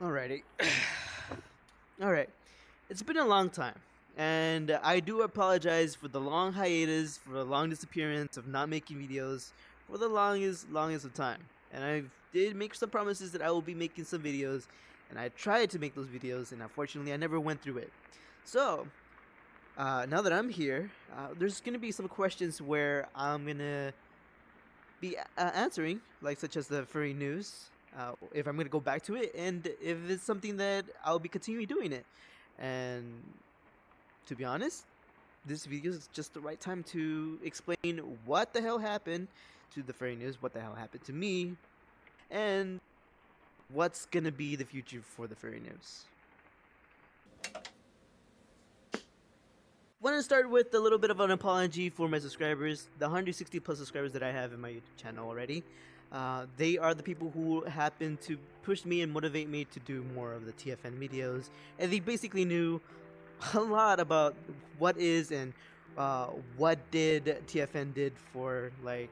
Alrighty. Alright. It's been a long time. And I do apologize for the long hiatus, for the long disappearance of not making videos for the longest of time. And I did make some promises that I will be making some videos, and I tried to make those videos, and unfortunately I never went through it. So, now that I'm here, there's gonna be some questions where I'm gonna be answering, like such as the furry news, if I'm gonna go back to it, and if it's something that I'll be continuing doing it. And to be honest, this video is just the right time to explain what the hell happened to the furry news, what the hell happened to me, and what's gonna be the future for the furry news. Want to start with a little bit of an apology for my subscribers, the 160 plus subscribers that I have in my YouTube channel already. They are the people who happen to push me and motivate me to do more of the TFN videos, and they basically knew a lot about what is and what did TFN did for like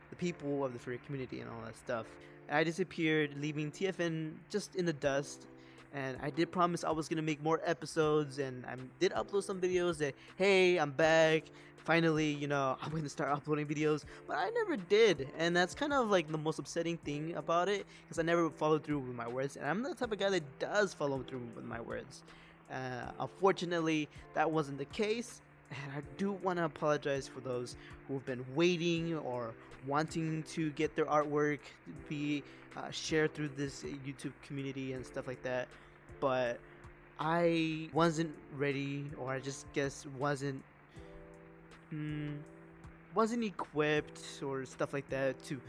the people of the furry community and all that stuff. I disappeared, leaving TFN just in the dust. And I did promise I was gonna make more episodes, and I did upload some videos that, hey, I'm back. Finally, I'm gonna start uploading videos, but I never did, and that's kind of like the most upsetting thing about it, because I never followed through with my words, and I'm the type of guy that does follow through with my words. Unfortunately, that wasn't the case, and I do want to apologize for those who've been waiting or wanting to get their artwork be shared through this YouTube community and stuff like that. But I wasn't ready, or I just guess mm, wasn't equipped or stuff like that to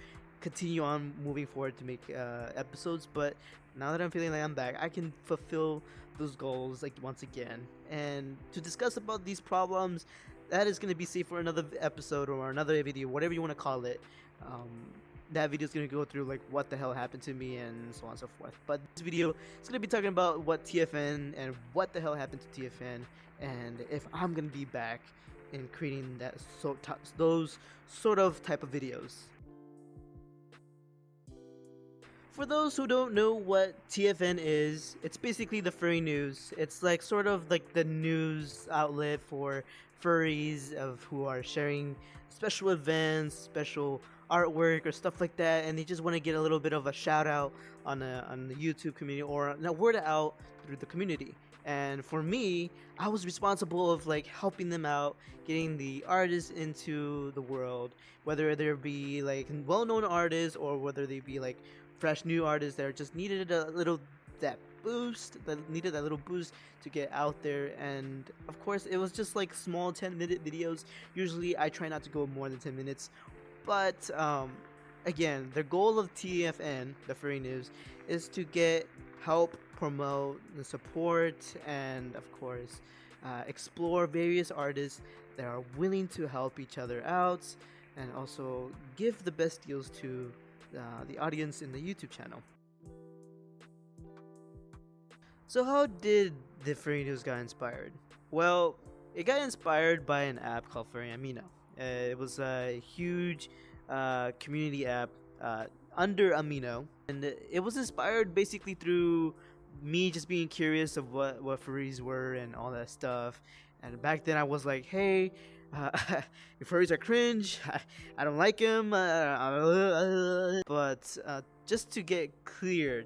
continue on moving forward to make episodes. But now that I'm feeling like I'm back, I can fulfill those goals like once again. And to discuss about these problems, that is going to be safe for another episode or another video, whatever you want to call it. Um, that video is going to go through like what the hell happened to me and so on and so forth. But this video is going to be talking about what TFN and what the hell happened to TFN, and if I'm going to be back in creating those sort of type of videos. For those who don't know what TFN is, it's basically the furry news. It's like sort of like the news outlet for furries of who are sharing special events, special artwork or stuff like that, and they just want to get a little bit of a shout out on the YouTube community or a word out through the community. And for me, I was responsible of like helping them out, getting the artists into the world, whether there be like well-known artists or whether they be like fresh new artists that just needed a little needed that little boost to get out there. And of course, it was just like small 10-minute videos. Usually I try not to go more than 10 minutes, but again, the goal of TFN, the Furry News, is to get help, promote, and support, and of course, explore various artists that are willing to help each other out, and also give the best deals to the audience in the YouTube channel. So how did the Furry News got inspired? Well, it got inspired by an app called Furry Amino. It was a huge community app under Amino, and it was inspired basically through me just being curious of what furries were and all that stuff. And back then I was like, hey, furries are cringe. I don't like them. But just to clear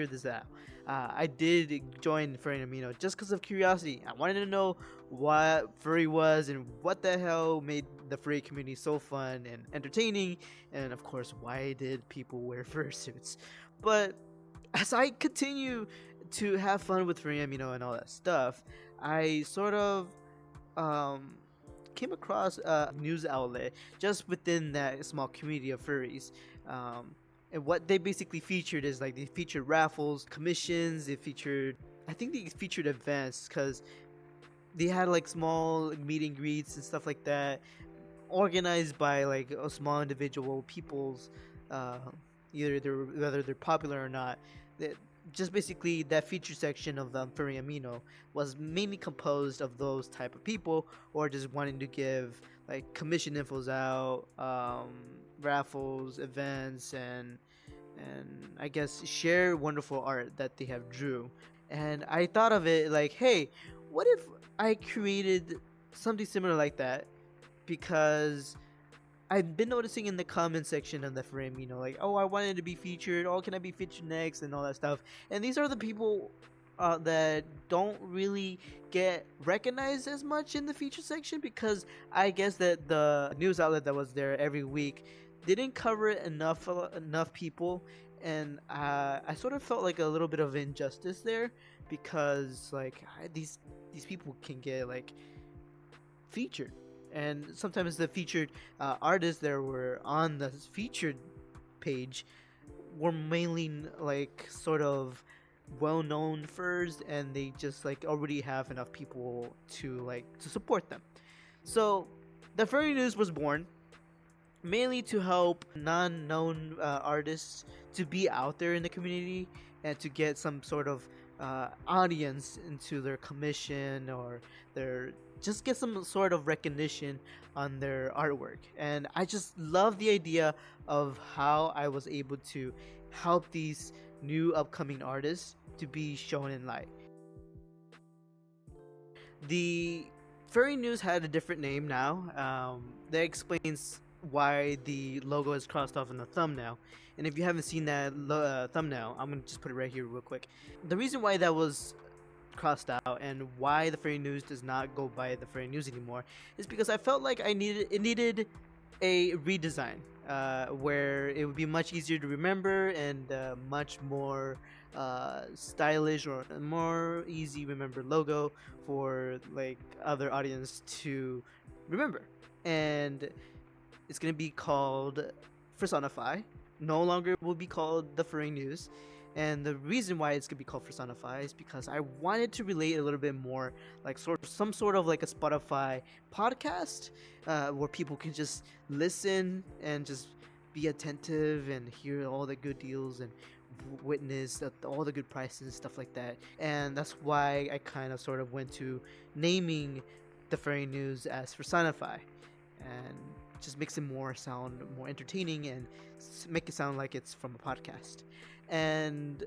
this out, I did join Furry Amino just because of curiosity. I wanted to know what furry was and what the hell made the furry community so fun and entertaining, and of course, why did people wear fursuits? But as I continue to have fun with Furry Amino and all that stuff, I sort of um, came across a news outlet just within that small community of furries. And what they basically featured is like they featured raffles, commissions, I think they featured events because they had like small meet and greets and stuff like that, organized by like a small individual peoples, uh, whether they're popular or not. That just basically that feature section of the Furry Amino was mainly composed of those type of people, or just wanting to give like commission infos out, raffles, events, and I guess share wonderful art that they have drew. And I thought of it like, hey, what if I created something similar like that? Because I've been noticing in the comment section of the frame, like, oh, I wanted to be featured. Oh, can I be featured next, and all that stuff. And these are the people that don't really get recognized as much in the feature section, because I guess that the news outlet that was there every week didn't cover it enough people, and I sort of felt like a little bit of injustice there, because like these people can get like featured, and sometimes the featured artists that were on the featured page were mainly like sort of well-known furs, and they just like already have enough people to support them. So the furry news was born mainly to help non-known artists to be out there in the community, and to get some sort of audience into their commission, or their just get some sort of recognition on their artwork. And I just love the idea of how I was able to help these new upcoming artists to be shown in light. The furry news had a different name now. That explains why the logo is crossed off in the thumbnail. And if you haven't seen that thumbnail, I'm gonna just put it right here real quick. The reason why that was crossed out, and why the furry news does not go by the furry news anymore, is because I felt like it needed a redesign, where it would be much easier to remember, and much more stylish, or a more easy remember logo for like other audience to remember. And it's gonna be called Fursonify. No longer will be called the Furry News. And the reason why it's gonna be called Fursonify is because I wanted to relate a little bit more, like some sort of like a Spotify podcast, where people can just listen and just be attentive and hear all the good deals, and witness all the good prices and stuff like that. And that's why I kind of sort of went to naming the Furry News as Fursonify, and just makes it sound more entertaining, and make it sound like it's from a podcast. And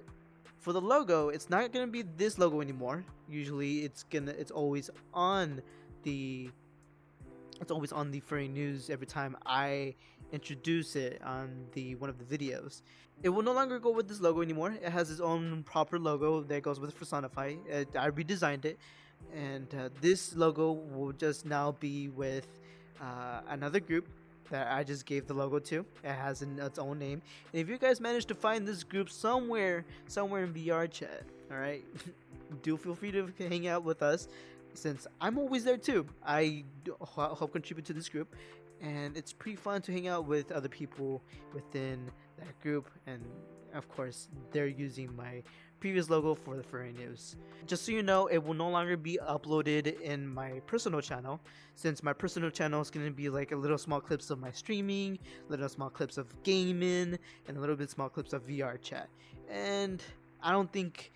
for the logo, it's not gonna be this logo anymore. Usually it's always on the Furry News every time I introduce it on one of the videos. It will no longer go with this logo anymore. It has its own proper logo that goes with Fursonify. I redesigned it, and this logo will just now be with another group that I just gave the logo to. It has its own name. And if you guys manage to find this group somewhere in VR chat, all right, do feel free to hang out with us, since I'm always there too. I help contribute to this group, and it's pretty fun to hang out with other people within that group. And of course, they're using my previous logo for the Furry News. Just so you know, it will no longer be uploaded in my personal channel, since my personal channel is going to be like a little small clips of my streaming, little small clips of gaming, and a little bit small clips of VR chat. And I don't think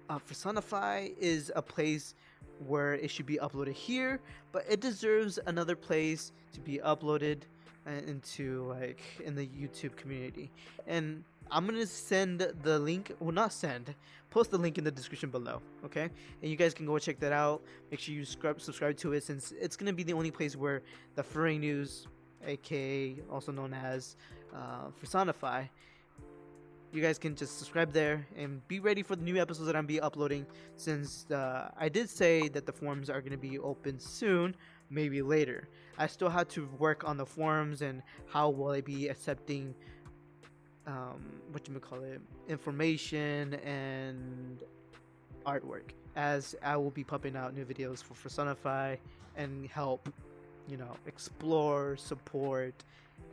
Fursonify is a place where it should be uploaded here, but it deserves another place to be uploaded into, like, in the YouTube community. And I'm gonna send the link, well, not send, post the link in the description below, okay? And you guys can go check that out. Make sure you subscribe to it, since it's gonna be the only place where the Furry News, aka also known as Fursonify, you guys can just subscribe there and be ready for the new episodes that I'm be uploading, since I did say that the forums are gonna be open soon, maybe later. I still have to work on the forums and how will I be accepting information and artwork, as I will be pumping out new videos for Fursonify, and help explore, support,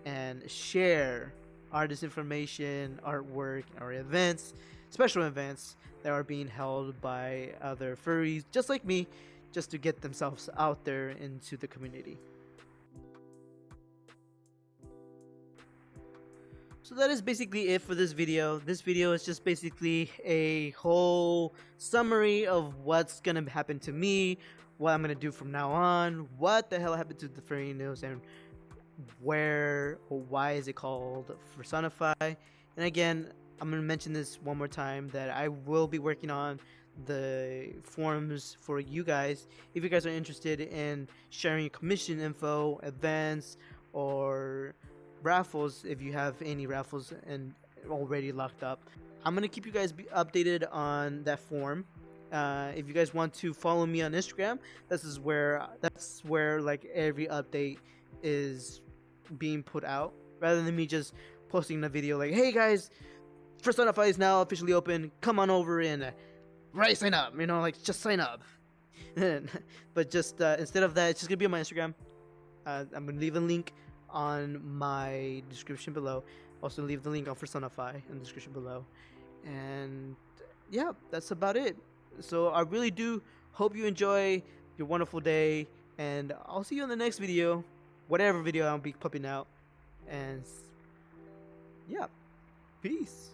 and share artist information, artwork, or events, special events that are being held by other furries just like me, just to get themselves out there into the community. So that is basically it for this video. This video is just basically a whole summary of what's gonna happen to me, what I'm gonna do from now on, what the hell happened to the Furry News, and where or why is it called Fursonify, And again, I'm gonna mention this one more time that I will be working on the forums for you guys if you guys are interested in sharing your commission info, events, or raffles if you have any raffles and already locked up. I'm gonna keep you guys updated on that form. If you guys want to follow me on Instagram, that's where like every update is being put out, rather than me just posting a video like, "Hey guys, Fursonify is now officially open. Come on over and sign up." Like just sign up. But just instead of that, it's just gonna be on my Instagram. I'm gonna leave a link on my description below. Also, leave the link on Fursonify in the description below. And yeah, that's about it. So I really do hope you enjoy your wonderful day, and I'll see you in the next video, whatever video I'll be popping out. And yeah, peace.